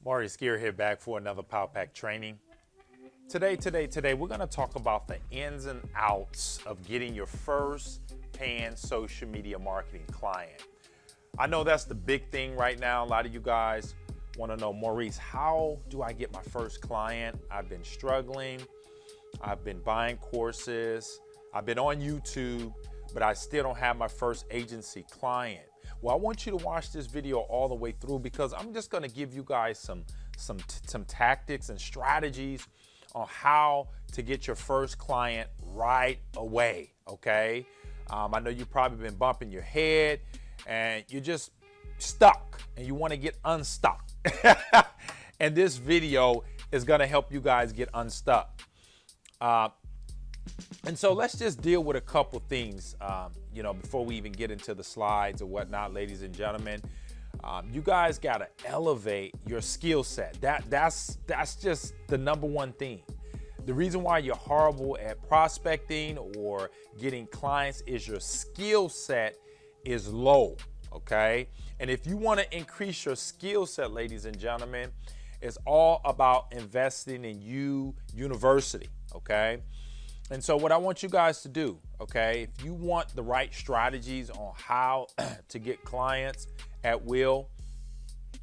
Maurice here back for another Power Pack training. Today, we're going to talk about the ins and outs of getting your first paying social media marketing client. I know that's the big thing right now. A lot of you guys want to know, Maurice, how do I get my first client? I've been struggling. I've been buying courses. I've been on YouTube, but I still don't have my first agency client. Well, I want you to watch this video all the way through because I'm just going to give you guys some tactics and strategies on how to get your first client right away, okay? I know you've probably been bumping your head and you're just stuck and you want to get unstuck. And this video is going to help you guys get unstuck. And so let's just deal with a couple things, before we even get into the slides or whatnot, ladies and gentlemen. You guys got to elevate your skill set. That's just the number one thing. The reason why you're horrible at prospecting or getting clients is your skill set is low, okay? And if you want to increase your skill set, ladies and gentlemen, it's all about investing in university, okay? And so what I want you guys to do, okay, if you want the right strategies on how to get clients at will,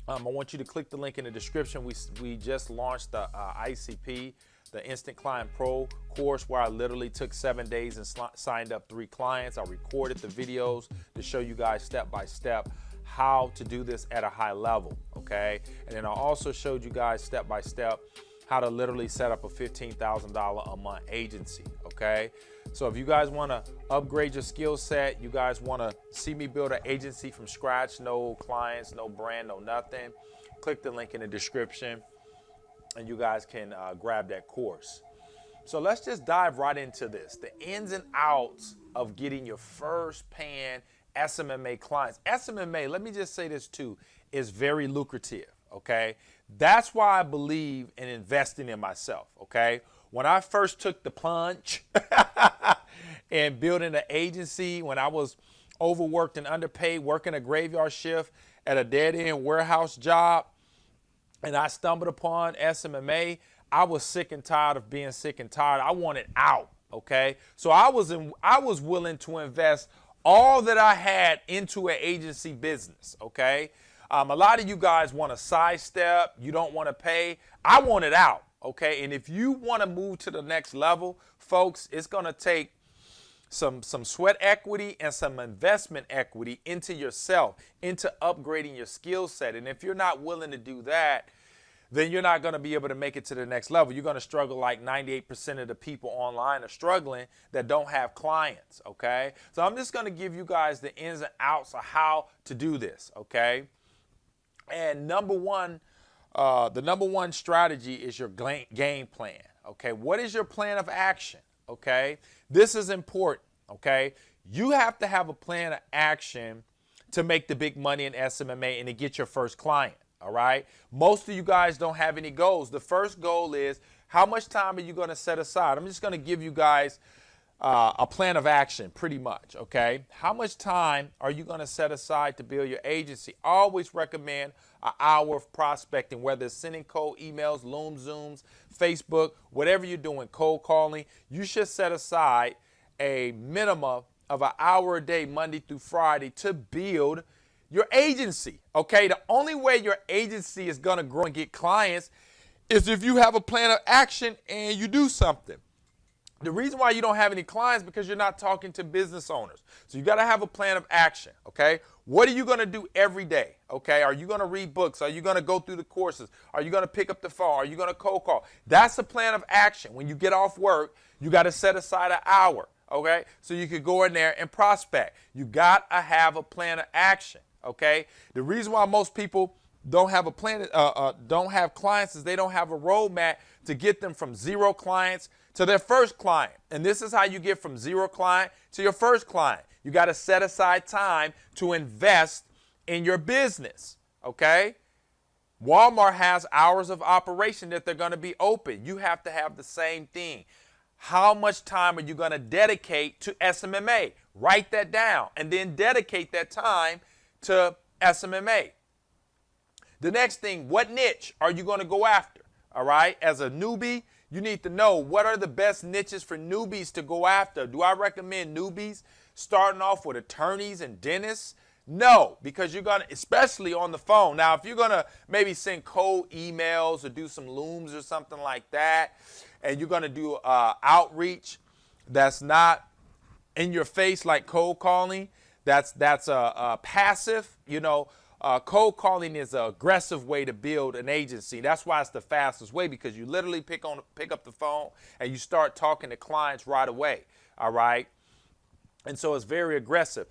I want you to click the link in the description. We just launched the ICP, the Instant Client Pro course, where I literally took 7 days and signed up 3 clients. I recorded the videos to show you guys step by step how to do this at a high level, okay? And then I also showed you guys step by step how to literally set up a $15,000 a month agency, okay? So if you guys want to upgrade your skill set, you guys want to see me build an agency from scratch, no clients, no brand, no nothing, click the link in the description and you guys can grab that course. So let's just dive right into this, the ins and outs of getting your first paying SMMA clients. SMMA, let me just say this too, is very lucrative, okay? That's why I believe in investing in myself, okay? When I first took the plunge and building an agency, when I was overworked and underpaid, working a graveyard shift at a dead-end warehouse job, and I stumbled upon SMMA, I was sick and tired of being sick and tired. I wanted out, okay? So I was willing to invest all that I had into an agency business, okay? A lot of you guys want to sidestep. You don't want to pay. I want it out, okay? And if you want to move to the next level, folks, it's going to take some sweat equity and some investment equity into yourself, into upgrading your skill set. And if you're not willing to do that, then you're not going to be able to make it to the next level. You're going to struggle like 98% of the people online are struggling that don't have clients, okay? So I'm just going to give you guys the ins and outs of how to do this, okay? And the number one strategy is your game plan, okay? What is your plan of action, okay? This is important, okay? You have to have a plan of action to make the big money in SMMA and to get your first client, all right? Most of you guys don't have any goals. The first goal is how much time are you going to set aside? I'm just going to give you guys a plan of action pretty much, okay? How much time are you going to set aside to build your agency? I always recommend an hour of prospecting, whether it's sending cold emails, Loom Zooms, Facebook, whatever you're doing, cold calling. You should set aside a minimum of an hour a day, Monday through Friday, to build your agency, okay? The only way your agency is going to grow and get clients is if you have a plan of action and you do something. The reason why you don't have any clients is because you're not talking to business owners. So you got to have a plan of action, okay? What are you going to do every day, okay? Are you going to read books? Are you going to go through the courses? Are you going to pick up the phone? Are you going to cold call? That's a plan of action. When you get off work, you got to set aside an hour, okay? So you could go in there and prospect. You got to have a plan of action, okay? The reason why most people don't have a plan, don't have clients is they don't have a roadmap to get them from 0 clients to their first client. And this is how you get from 0 client to your first client. You got to set aside time to invest in your business, okay? Walmart has hours of operation that they're going to be open. You have to have the same thing. How much time are you going to dedicate to SMMA? Write that down and then dedicate that time to SMMA. The next thing, what niche are you going to go after? All right. As a newbie, you need to know what are the best niches for newbies to go after. Do I recommend newbies starting off with attorneys and dentists? No, because you're going to, especially on the phone. Now, if you're going to maybe send cold emails or do some looms or something like that, and you're going to do outreach that's not in your face like cold calling, that's a passive, cold calling is an aggressive way to build an agency. That's why it's the fastest way, because you literally pick up the phone and you start talking to clients right away. All right. And so it's very aggressive.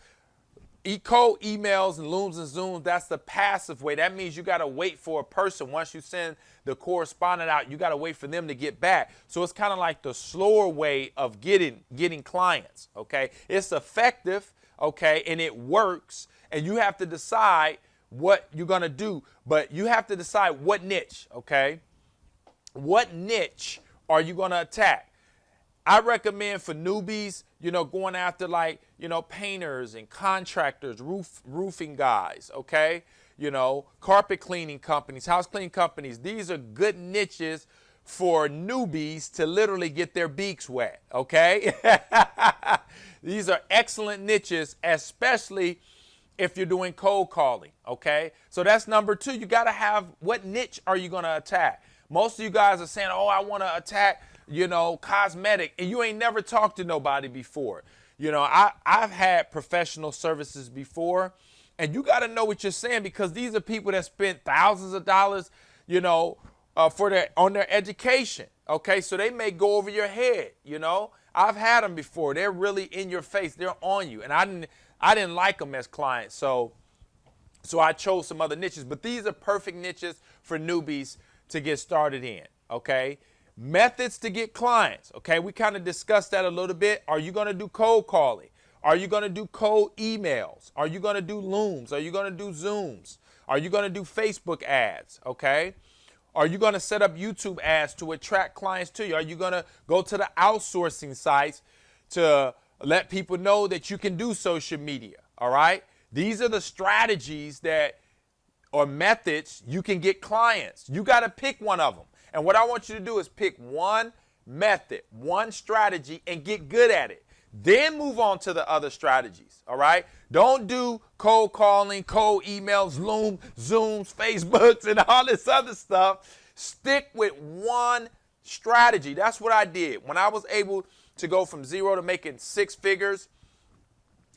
Cold emails and looms and zooms, that's the passive way. That means you got to wait for a person. Once you send the correspondent out, you got to wait for them to get back. So it's kind of like the slower way of getting clients. Okay. It's effective. Okay. And it works. And you have to decide what you're going to do, but you have to decide what niche, okay? What niche are you going to attack? I recommend for newbies, going after painters and contractors, roofing guys, okay? Carpet cleaning companies, house cleaning companies. These are good niches for newbies to literally get their beaks wet, okay? These are excellent niches, especially if you're doing cold calling, okay? So that's number two. You got to have, what niche are you going to attack? Most of you guys are saying, oh, I want to attack, cosmetic, and you ain't never talked to nobody before. I've had professional services before, and you got to know what you're saying, because these are people that spent thousands of dollars, on their education, okay? So they may go over your head, I've had them before. They're really in your face. They're on you, and I didn't like them as clients, so I chose some other niches. But these are perfect niches for newbies to get started in, okay? Methods to get clients, okay? We kind of discussed that a little bit. Are you going to do cold calling? Are you going to do cold emails? Are you going to do looms? Are you going to do Zooms? Are you going to do Facebook ads, okay? Are you going to set up YouTube ads to attract clients to you? Are you going to go to the outsourcing sites to let people know that you can do social media, all right? These are the strategies or methods you can get clients. You got to pick one of them. And what I want you to do is pick one method, one strategy, and get good at it. Then move on to the other strategies, all right? Don't do cold calling, cold emails, Zooms, Facebooks, and all this other stuff. Stick with one strategy. That's what I did. When I was able to go from zero to making six figures,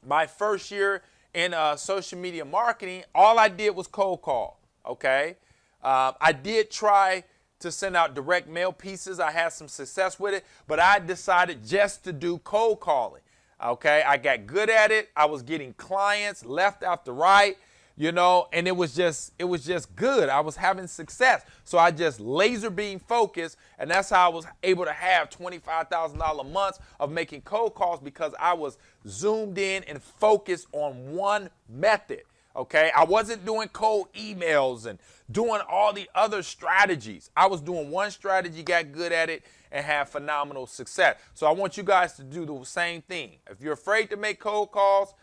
my first year in social media marketing, all I did was cold call, okay? I did try to send out direct mail pieces. I had some success with it, but I decided just to do cold calling, okay? I got good at it. I was getting clients left after right, and it was just good. I was having success. So I just laser beam focused, and that's how I was able to have $25,000 months of making cold calls, because I was zoomed in and focused on one method, okay? I wasn't doing cold emails and doing all the other strategies. I was doing one strategy, got good at it, and had phenomenal success. So I want you guys to do the same thing. If you're afraid to make cold calls,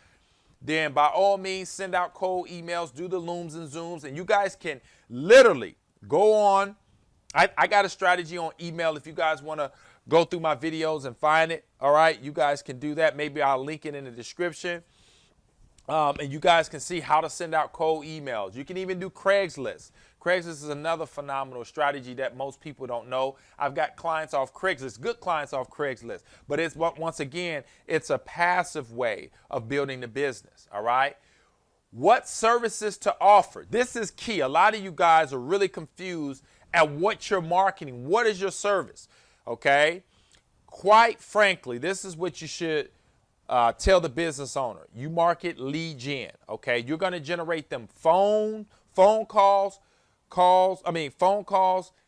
then by all means, send out cold emails, do the looms and Zooms, and you guys can literally go on. I got a strategy on email if you guys want to go through my videos and find it. All right, you guys can do that. Maybe I'll link it in the description. And you guys can see how to send out cold emails. You can even do Craigslist. Craigslist is another phenomenal strategy that most people don't know. I've got clients off Craigslist, good clients off Craigslist, but it's, once again, it's a passive way of building the business, all right? What services to offer? This is key. A lot of you guys are really confused at what you're marketing. What is your service, okay? Quite frankly, this is what you should tell the business owner. You market lead gen, okay? You're going to generate them phone calls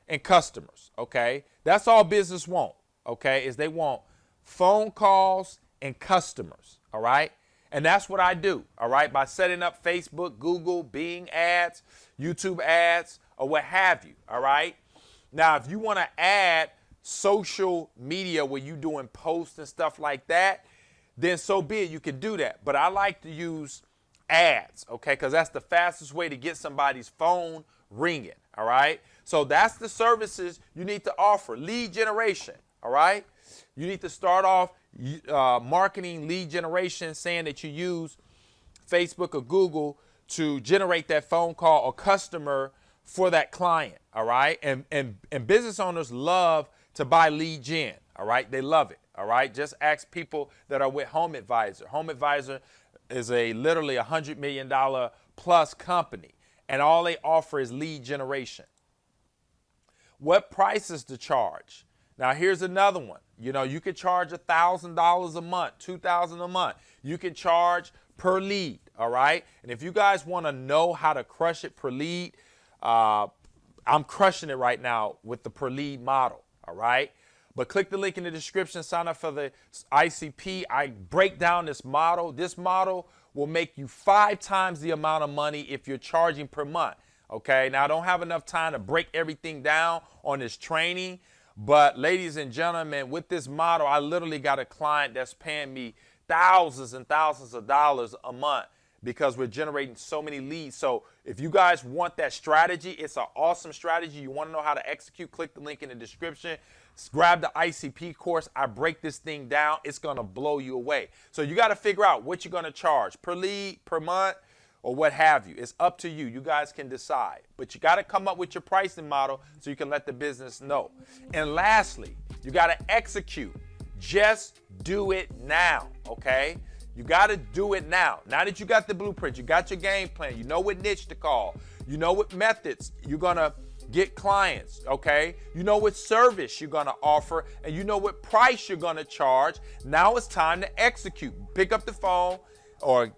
and customers, okay? That's all business want, okay, is they want phone calls and customers, all right? And that's what I do, all right, by setting up Facebook, Google, Bing ads, YouTube ads, or what have you, all right? Now, if you want to add social media where you're doing posts and stuff like that, then so be it, you can do that. But I like to use ads, okay, because that's the fastest way to get somebody's phone ringing, all right? So that's the services you need to offer. Lead generation, all right? You need to start off marketing lead generation, saying that you use Facebook or Google to generate that phone call or customer for that client, all right? And business owners love to buy lead gen, all right? They love it, all right? Just ask people that are with Home Advisor. Home Advisor is literally $100 million plus company, and all they offer is lead generation. What prices to charge? Now, here's another one. You know, you could charge $1,000 a month, $2,000 a month. You can charge per lead, all right? And if you guys want to know how to crush it per lead, I'm crushing it right now with the per lead model, all right? But click the link in the description, sign up for the ICP. I break down this model. This model will make you 5 times the amount of money if you're charging per month, okay? Now, I don't have enough time to break everything down on this training, but ladies and gentlemen, with this model, I literally got a client that's paying me thousands and thousands of dollars a month because we're generating so many leads. So if you guys want that strategy, it's an awesome strategy. You want to know how to execute, click the link in the description. Grab the ICP course. I break this thing down. It's going to blow you away. So you got to figure out what you're going to charge per lead, per month, or what have you. It's up to you. You guys can decide. But you got to come up with your pricing model so you can let the business know. And lastly, you got to execute. Just do it now, okay? You got to do it now. Now that you got the blueprint, you got your game plan, you know what niche to call, you know what methods you're going to get clients, okay? You know what service you're going to offer, and you know what price you're going to charge. Now it's time to execute. Pick up the phone or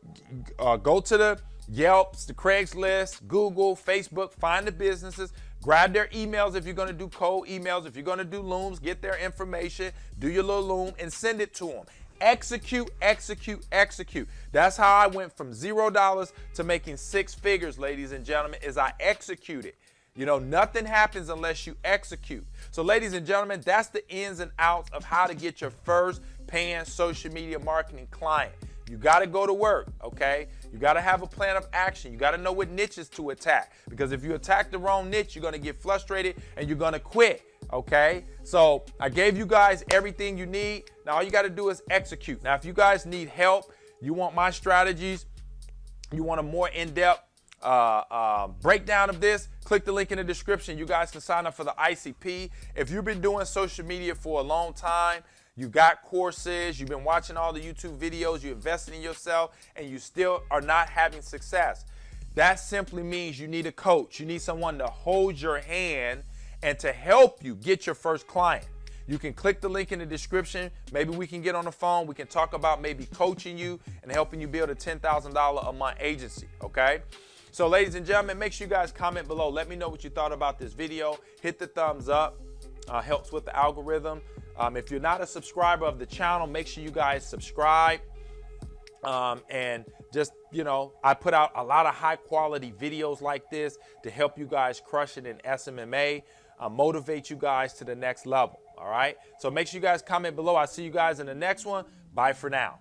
go to the Yelps, the Craigslist, Google, Facebook, find the businesses, grab their emails if you're going to do cold emails. If you're going to do looms, get their information, do your little loom, and send it to them. Execute, execute, execute. That's how I went from $0 to making 6 figures, ladies and gentlemen, is I executed. You know, nothing happens unless you execute. So, ladies and gentlemen, that's the ins and outs of how to get your first paying social media marketing client. You got to go to work, okay? You got to have a plan of action. You got to know what niches to attack, because if you attack the wrong niche, you're going to get frustrated and you're going to quit, okay? So I gave you guys everything you need. Now all you got to do is execute. Now, if you guys need help, you want my strategies, you want a more in-depth breakdown of this, click the link in the description. You guys can sign up for the ICP. If you've been doing social media for a long time, you got courses, you've been watching all the YouTube videos, you invested in yourself, and you still are not having success, that simply means you need a coach. You need someone to hold your hand and to help you get your first client. You can click the link in the description. Maybe we can get on the phone. We can talk about maybe coaching you and helping you build a $10,000 a month agency, okay? So ladies and gentlemen, make sure you guys comment below. Let me know what you thought about this video. Hit the thumbs up. Helps with the algorithm. If you're not a subscriber of the channel, make sure you guys subscribe. And just, you know, I put out a lot of high quality videos like this to help you guys crush it in SMMA, motivate you guys to the next level. All right. So make sure you guys comment below. I'll see you guys in the next one. Bye for now.